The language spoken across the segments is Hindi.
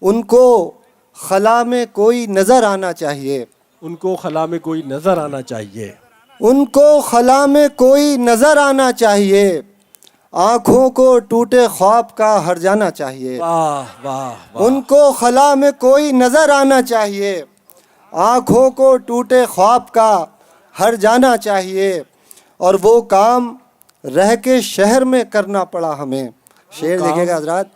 उनको खला में कोई नजर आना चाहिए, उनको खला में कोई नजर आना चाहिए, उनको खला में कोई नजर आना चाहिए, आंखों को टूटे ख्वाब का हर जाना चाहिए। वाह वाह वाह। उनको खला में कोई नजर आना चाहिए, आंखों को टूटे ख्वाब का हर जाना चाहिए। और वो काम रह के शहर में करना पड़ा हमें। शेर देखिएगा हजरात,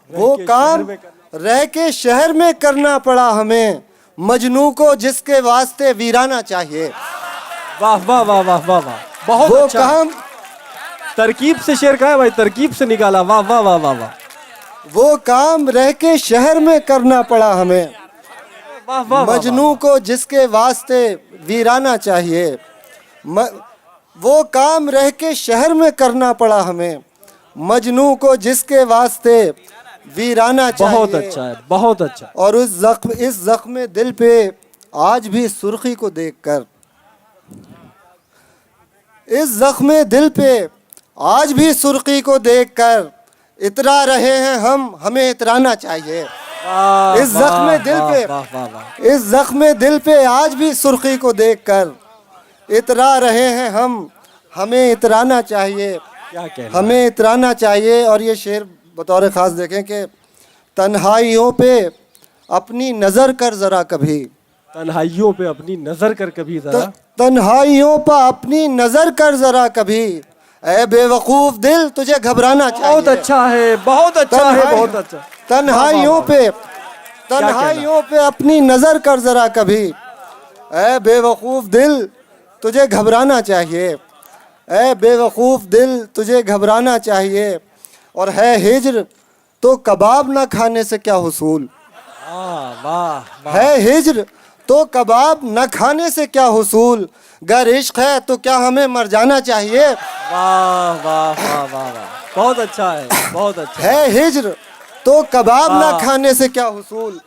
वो काम रह के शहर में करना पड़ा हमें, मजनू को जिसके वास्ते वीराना चाहिए। वाह वाह वाह वाह वाह वाह, बहुत वो अच्छा। काम, तरकीब से शेर का है भाई, तरकीब से निकाला। वाह वाह वाह वाह वाह। वो काम रह के शहर में करना पड़ा हमें, वाह वाह वाह, मजनू को जिसके वास्ते वीराना चाहिए। वो काम रह के शहर में करना पड़ा हमें, मजनू को जिसके वास्ते वीराना चाहिए। बहुत अच्छा है, बहुत अच्छा। और इस जख्म दिल पे आज भी सुर्खी को देखकर, इस जख्म दिल पे आज भी सुर्खी को देखकर इतरा रहे हैं हम, हमें इतराना चाहिए। इस जख्म दिल पे, इस जख्म दिल पे आज भी सुर्खी को देखकर इतरा रहे हैं हम, हमें इतराना चाहिए। क्या कहना, हमें इतराना चाहिए। और ये शेर बतौर ख़ास देखें कि तन्हाइयों पे अपनी नज़र कर ज़रा कभी, तन्हाइयों पे अपनी नजर कर कभी जरा, तन्हाइयों पे अपनी नज़र कर ज़रा कभी, ऐ बेवकूफ़ दिल तुझे घबराना चाहिए। बहुत अच्छा है, बहुत अच्छा है, बहुत अच्छा। तन्हाइयों पे, तन्हाइयों पे अपनी नज़र कर ज़रा कभी, ऐ बेवकूफ़ दिल तुझे घबराना चाहिए, ऐ बेवकूफ़ दिल तुझे घबराना चाहिए। और है हिज्र तो कबाब ना खाने से क्या हुसूल, वाह वाह। है हिज्र तो कबाब न खाने से क्या हुसूल, गर इश्क है तो क्या हमें मर जाना चाहिए। वाह वाह वाह वाह वाह, बहुत अच्छा है, बहुत अच्छा। है हिज्र तो कबाब न खाने से क्या हुसूल,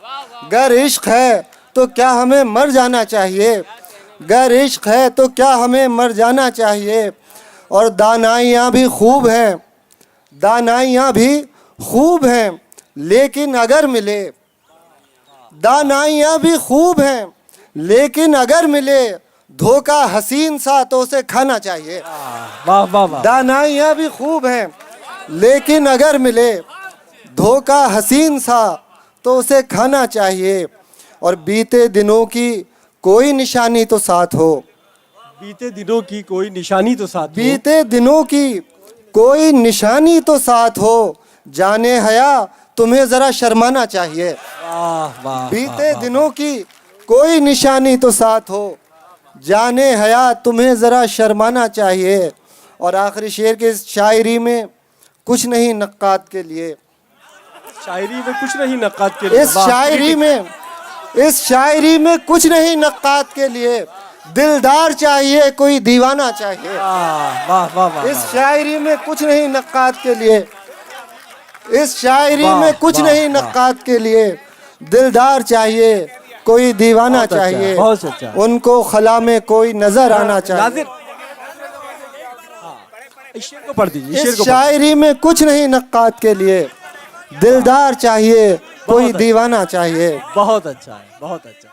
गर इश्क है तो क्या हमें मर जाना चाहिए, गर इश्क है तो क्या हमें मर जाना चाहिए। और दानाइयाँ भी खूब हैं, दानाइयाँ भी खूब हैं, लेकिन अगर मिले, दानाइयाँ भी खूब हैं, लेकिन अगर मिले धोखा हसीन सा तो उसे खाना चाहिए। वाह वाह वाह। दानाइयाँ भी खूब हैं, लेकिन अगर मिले धोखा हसीन सा तो उसे खाना चाहिए। और बीते दिनों की कोई निशानी तो साथ हो, बीते दिनों की कोई निशानी तो साथ हो, बीते दिनों की कोई निशानी तो साथ हो, जाने हया तुम्हें ज़रा शर्माना चाहिए। वाह वाह। बीते दिनों की कोई निशानी तो साथ हो, जाने हया तुम्हें ज़रा शर्माना चाहिए। और आखिरी शेर के इस शायरी में कुछ नहीं नक्कात के लिए, शायरी में कुछ नहीं नक्कात के लिए, इस शायरी में, इस शायरी में कुछ नहीं नक्कात के लिए, दिलदार चाहिए कोई दीवाना चाहिए। वाह वाह वाह। इस शायरी में कुछ नहीं नक्कात के लिए, इस शायरी में कुछ नहीं नक्कात के लिए, दिलदार चाहिए कोई दीवाना चाहिए। बहुत अच्छा। उनको खला में कोई नजर आना चाहिए। इस शेर को पढ़ दीजिए। इस शायरी में कुछ नहीं नक्कात के लिए, दिलदार चाहिए कोई दीवाना चाहिए। बहुत अच्छा है, बहुत अच्छा।